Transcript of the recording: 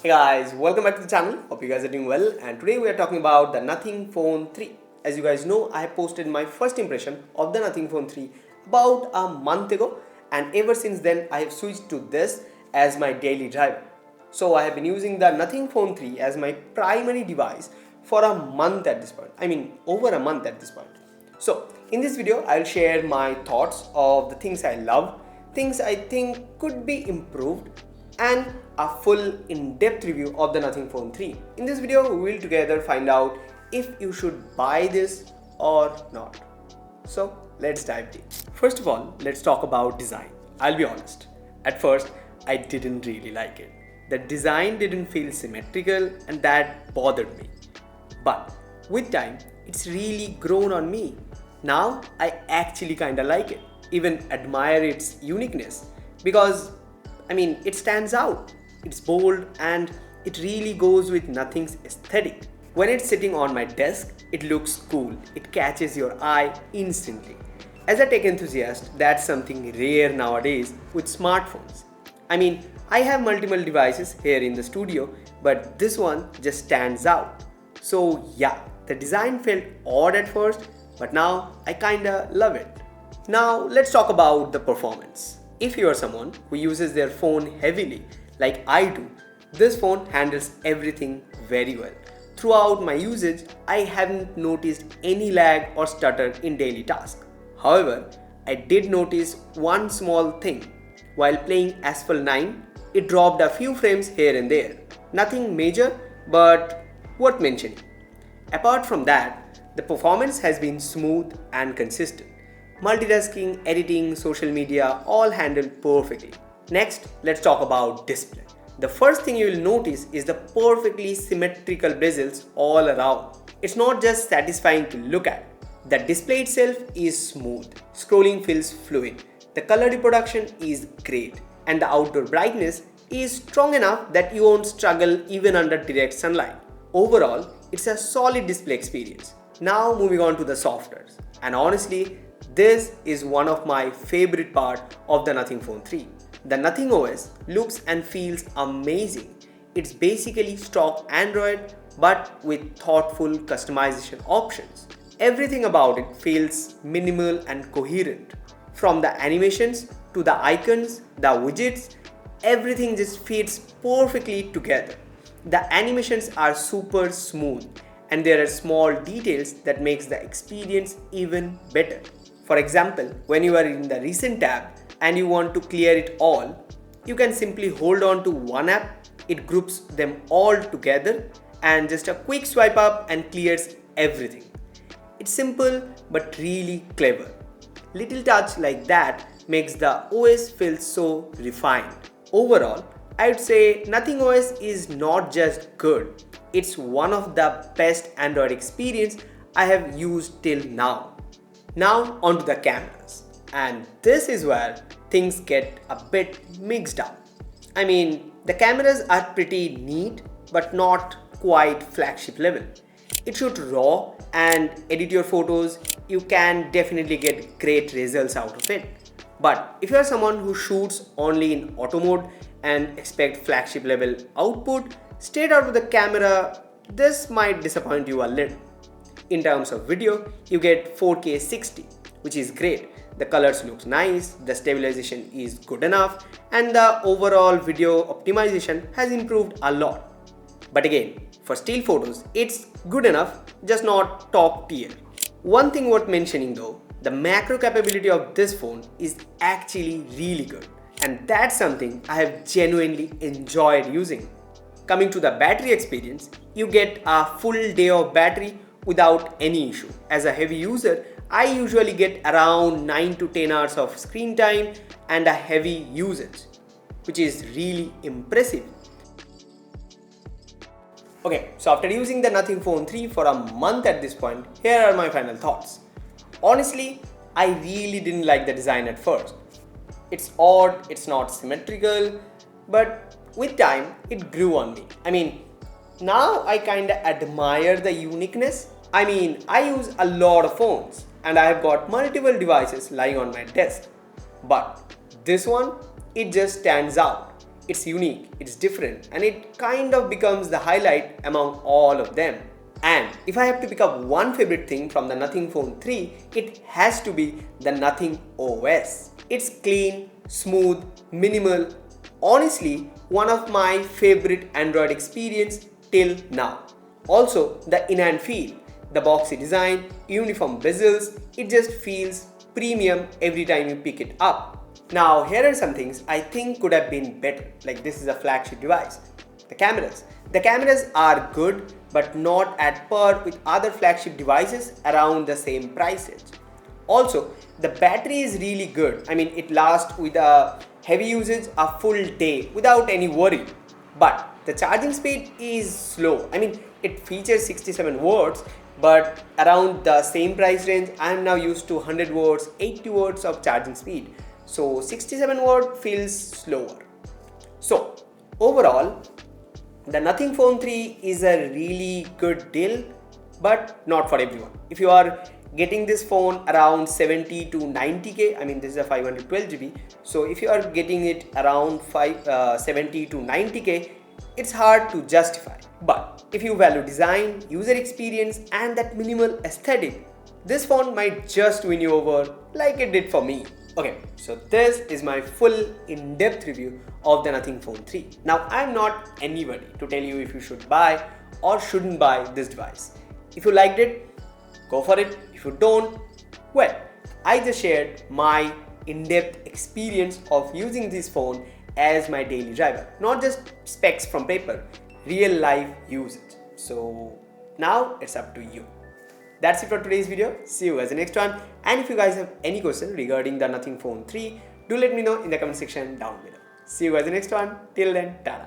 Hey guys, welcome back to the channel. Hope you guys are doing well, and today we are talking about the Nothing Phone 3. As you guys know, I have posted my first impression of the Nothing Phone 3 about a month ago, and ever since then I have switched to this as my daily driver. So I have been using the Nothing Phone 3 as my primary device for a month at this point. I mean over a month at this point. So in this video I'll share my thoughts of the things I love, things I think could be improved, and a full in-depth review of the Nothing Phone 3. In this video, we will together find out if you should buy this or not. So let's dive deep. First of all, let's talk about design. I'll be honest. At first, I didn't really like it. The design didn't feel symmetrical and that bothered me. But with time, it's really grown on me. Now, I actually kinda like it. Even admire its uniqueness because it stands out. It's bold and it really goes with Nothing's aesthetic. When it's sitting on my desk, it looks cool. It catches your eye instantly. As a tech enthusiast, that's something rare nowadays with smartphones. I have multiple devices here in the studio, but this one just stands out. So yeah, the design felt odd at first, but now I kinda love it. Now let's talk about the performance. If you are someone who uses their phone heavily, like I do, this phone handles everything very well. Throughout my usage, I haven't noticed any lag or stutter in daily tasks. However, I did notice one small thing. While playing Asphalt 9, it dropped a few frames here and there. Nothing major, but worth mentioning. Apart from that, the performance has been smooth and consistent. Multitasking, editing, social media, all handled perfectly. Next, let's talk about display. The first thing you will notice is the perfectly symmetrical bezels all around. It's not just satisfying to look at. The display itself is smooth. Scrolling feels fluid. The color reproduction is great. And the outdoor brightness is strong enough that you won't struggle even under direct sunlight. Overall, it's a solid display experience. Now moving on to the softwares. And honestly, this is one of my favorite part of the Nothing Phone 3. The Nothing OS looks and feels amazing. It's basically stock Android but with thoughtful customization options. Everything about it feels minimal and coherent. From the animations to the icons, the widgets, everything just fits perfectly together. The animations are super smooth and there are small details that makes the experience even better. For example, when you are in the Recent tab and you want to clear it all, you can simply hold on to one app, it groups them all together and just a quick swipe up and clears everything. It's simple but really clever. Little touch like that makes the OS feel so refined. Overall, I would say Nothing OS is not just good, it's one of the best Android experience I have used till now. Now onto the cameras, and this is where things get a bit mixed up. The cameras are pretty neat but not quite flagship level. It shoots raw and edit your photos, you can definitely get great results out of it. But if you are someone who shoots only in auto mode and expect flagship level output straight out of the camera, this might disappoint you a little. In terms of video, you get 4K 60, which is great. The colors looks nice, the stabilization is good enough, and the overall video optimization has improved a lot. But again, for still photos, it's good enough, just not top tier. One thing worth mentioning though, the macro capability of this phone is actually really good, and that's something I have genuinely enjoyed using. Coming to the battery experience, you get a full day of battery without any issue. As a heavy user, I usually get around 9 to 10 hours of screen time and a heavy usage, which is really impressive. Okay, so after using the Nothing Phone 3 for a month at this point, here are my final thoughts. Honestly, I really didn't like the design at first. It's odd, it's not symmetrical, but with time, it grew on me. Now I kinda admire the uniqueness. I use a lot of phones and I have got multiple devices lying on my desk. But this one, it just stands out. It's unique, it's different, and it kind of becomes the highlight among all of them. And if I have to pick up one favorite thing from the Nothing Phone 3, it has to be the Nothing OS. It's clean, smooth, minimal, honestly one of my favorite Android experience till now. Also, the in-hand feel, the boxy design, uniform bezels, it just feels premium every time you pick it up. Now here are some things I think could have been better, like this is a flagship device. The cameras. The cameras are good but not at par with other flagship devices around the same price range. Also, the battery is really good. I mean, it lasts with a heavy usage a full day without any worry. But the charging speed is slow. I mean, it features 67 watts, but around the same price range, I am now used to 100 watts, 80 watts of charging speed. So 67 watt feels slower. So overall, the Nothing Phone 3 is a really good deal, but not for everyone. If you are getting this phone around 70 to 90k, I mean this is a 512GB, so if you are getting it around 70 to 90k, it's hard to justify. But if you value design, user experience and that minimal aesthetic, this phone might just win you over like it did for me. Okay, so this is my full in-depth review of the Nothing Phone 3. Now, I'm not anybody to tell you if you should buy or shouldn't buy this device. If you liked it, go for it. If you don't, well, I just shared my in-depth experience of using this phone as my daily driver. Not just specs from paper, real life usage. So now it's up to you. That's it for today's video. See you guys in the next one. And if you guys have any question regarding the Nothing Phone 3, do let me know in the comment section down below. See you guys in the next one. Till then, ta-da.